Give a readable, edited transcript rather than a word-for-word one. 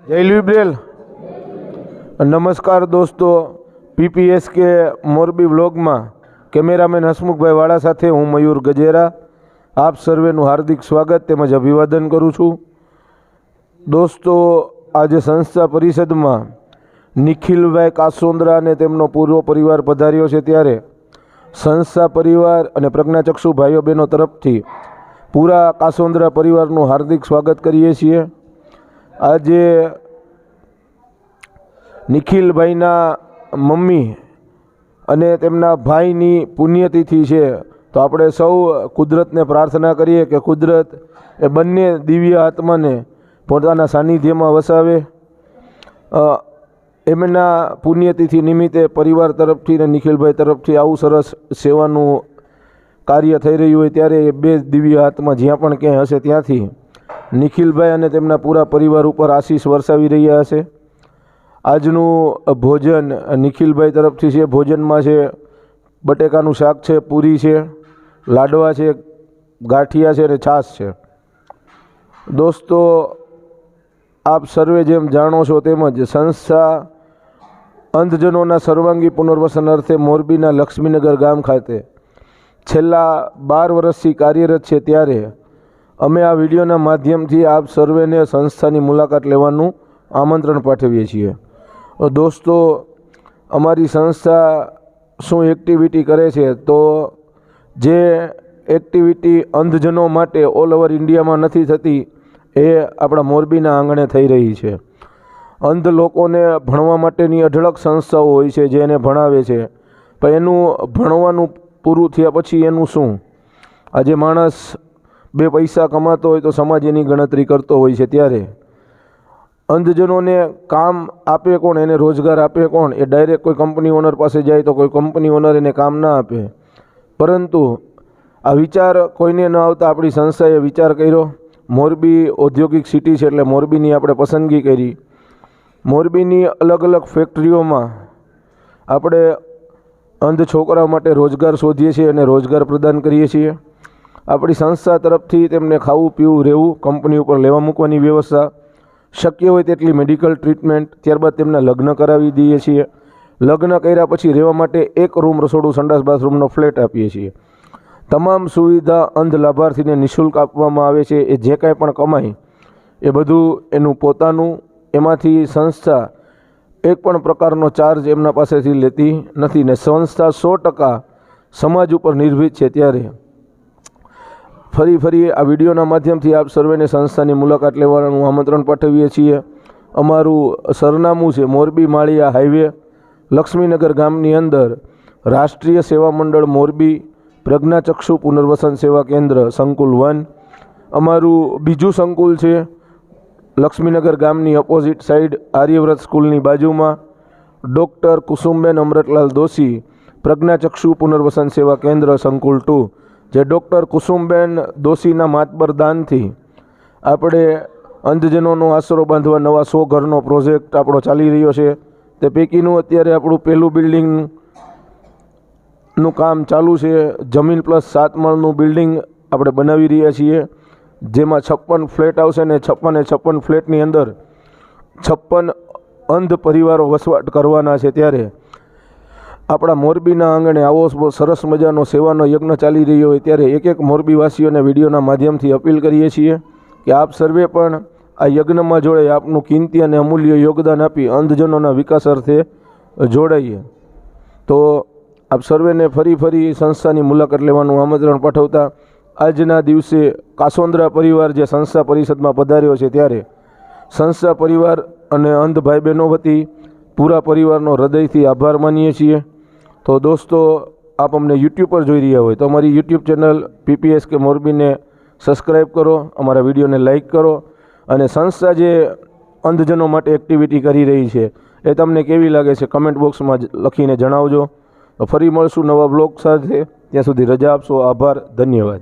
જય લિબ્રેલ। નમસ્કાર દોસ્તો, પીપીએસ કે મોરબી વ્લોગમાં કેમેરામેન હસમુખભાઈ વાળા સાથે હું મયુર ગજેરા આપ સર્વેનું હાર્દિક સ્વાગત તેમજ અભિવાદન કરું છું। દોસ્તો, આજે સંસ્થા પરિષદમાં નિખિલભાઈ કાસોન્દ્રા અને તેમનો પૂર્વ પરિવાર પધાર્યો છે, ત્યારે સંસ્થા પરિવાર અને પ્રજ્ઞાચક્ષુ ભાઈઓ બહેનો તરફથી પૂરા કાસોન્દ્રા પરિવારનું હાર્દિક સ્વાગત કરીએ છીએ। આજે નિખિલભાઈના મમ્મી અને તેમના ભાઈની પુણ્યતિથિ છે, તો આપણે સૌ કુદરતને પ્રાર્થના કરીએ કે કુદરત એ બંને દિવ્ય આત્માને પોતાના સાનિધ્યમાં વસાવે। એમના પુણ્યતિથિ નિમિત્તે પરિવાર તરફથી અને નિખિલભાઈ તરફથી આવું સરસ સેવાનું કાર્ય થઈ રહ્યું હોય, ત્યારે એ બે દિવ્ય આત્મા જ્યાં પણ ક્યાંય હશે ત્યાંથી નિખિલભાઈ અને તેમના પૂરા પરિવાર ઉપર આશીષ વરસાવી રહ્યા હશે। આજનું ભોજન નિખિલભાઈ તરફથી છે। ભોજનમાં છે બટેકાનું શાક છે, પૂરી છે, લાડવા છે, ગાંઠિયા છે અને છાશ છે। દોસ્તો, આપ સર્વે જેમ જાણો છો તેમજ સંસ્થા અંધજનોના સર્વાંગી પુનર્વસન અર્થે મોરબીના લક્ષ્મીનગર ગામ ખાતે છેલ્લા 12 વર્ષથી કાર્યરત છે, ત્યારે અમે આ વિડીયોના માધ્યમથી આપ સર્વેને સંસ્થાની મુલાકાત લેવાનું આમંત્રણ પાઠવીએ છીએ। દોસ્તો, અમારી સંસ્થા શું એક્ટિવિટી કરે છે, તો જે એક્ટિવિટી અંધજનો માટે ઓલ ઓવર ઇન્ડિયામાં નથી થતી એ આપણા મોરબીના આંગણે થઈ રહી છે। અંધ લોકોને ભણવા માટેની અઢળક સંસ્થાઓ હોય છે જે એને ભણાવે છે, પણ એનું ભણવાનું પૂરું થયા પછી એનું શું? આજે માણસ 2 પૈસા કમાતો હોય તો સમાજ એની ગણતરી કરતો હોય છે, ત્યારે અંધજનોને કામ આપે કોણ, એને રોજગાર આપે કોણ? એ ડાયરેક્ટ કોઈ કંપની ઓનર પાસે જાય તો કોઈ કંપની ઓનર એને કામ ના આપે, પરંતુ આ વિચાર કોઈને ન આવતા આપણી સંસ્થાએ વિચાર કર્યો। મોરબી ઔદ્યોગિક સિટી છે, એટલે મોરબીની આપણે પસંદગી કરી। મોરબીની અલગ અલગ ફેક્ટરીઓમાં આપણે અંધ છોકરાઓ માટે રોજગાર શોધીએ છીએ અને રોજગાર પ્રદાન કરીએ છીએ। આપણી સંસ્થા તરફથી તેમને ખાવું પીવું રહેવું, કંપની ઉપર લેવા મૂકવાની વ્યવસ્થા, શક્ય હોય તેટલી મેડિકલ ટ્રીટમેન્ટ, ત્યારબાદ તેમના લગ્ન કરાવી દઈએ છીએ। લગ્ન કર્યા પછી રહેવા માટે 1 રૂમ, રસોડું, સંડાસ, બાથરૂમનો ફ્લેટ આપીએ છીએ। તમામ સુવિધા અંધ લાભાર્થીને નિઃશુલ્ક આપવામાં આવે છે। એ જે કાંઈ પણ કમાય એ બધું એનું પોતાનું, એમાંથી સંસ્થા એક પણ પ્રકારનો ચાર્જ એમના પાસેથી લેતી નથી ને સંસ્થા 100% સમાજ ઉપર નિર્ભીત છે। ત્યારે ફરી આ વિડીયોના માધ્યમથી આપ સર્વેને સંસ્થાની મુલાકાત લેવાનું આમંત્રણ પાઠવીએ છીએ। અમારું સરનામું છે મોરબી માળિયા હાઈવે, લક્ષ્મીનગર ગામની અંદર રાષ્ટ્રીય સેવા મંડળ મોરબી પ્રજ્ઞાચક્ષુ પુનર્વસન સેવા કેન્દ્ર સંકુલ 1। અમારું બીજું સંકુલ છે લક્ષ્મીનગર ગામની અપોઝિટ સાઈડ આર્યવ્રત સ્કૂલની બાજુમાં ડૉક્ટર કુસુમબેન અમૃતલાલ દોશી પ્રજ્ઞાચક્ષુ પુનર્વસન સેવા કેન્દ્ર સંકુલ 2, જે ડૉક્ટર કુસુમબેન દોશીના માતબર દાનથી આપણે અંધજનોનો આશરો બાંધવા નવા 100 ઘરનો પ્રોજેક્ટ આપણો ચાલી રહ્યો છે। તે પૈકીનું અત્યારે આપણું પહેલું બિલ્ડિંગનું કામ ચાલુ છે। જમીન પ્લસ 7 માળનું બિલ્ડિંગ આપણે બનાવી રહ્યા છીએ, જેમાં 56 ફ્લેટ આવશે ને 56 ફ્લેટની અંદર 56 અંધ પરિવારો વસવાટ કરવાના છે। ત્યારે આપણા મોરબીના આંગણે આવો સરસ મજાનો સેવાનો યજ્ઞ ચાલી રહ્યો હોય, ત્યારે એક મોરબીવાસીઓને વિડીયોના માધ્યમથી અપીલ કરીએ છીએ કે આપ સર્વે પણ આ યજ્ઞમાં જોડાઈ આપનું કિંમતી અને અમૂલ્ય યોગદાન આપી અંધજનોના વિકાસ અર્થે જોડાઈએ। તો આપ સર્વેને ફરી સંસ્થાની મુલાકાત લેવાનું આમંત્રણ પાઠવતા આજના દિવસે કાસોન્દ્રા પરિવાર જે સંસ્થા પરિષદમાં પધાર્યો છે, ત્યારે સંસ્થા પરિવાર અને અંધ ભાઈ બહેનો વતી પૂરા પરિવારનો હૃદયથી આભાર માનીએ છીએ। તો દોસ્તો, આપ અમને યુટ્યુબ પર જોઈ રહ્યા હોય તો અમારી યુટ્યુબ ચેનલ પીપીએસ કે મોરબીને સબસ્ક્રાઈબ કરો, અમારા વિડીયોને લાઈક કરો, અને સંસ્થા જે અંધજનો માટે એક્ટિવિટી કરી રહી છે એ તમને કેવી લાગે છે કમેન્ટ બોક્સમાં લખીને જણાવજો। તો ફરી મળશું નવા બ્લોગ સાથે, ત્યાં સુધી રજા આપશો। આભાર, ધન્યવાદ।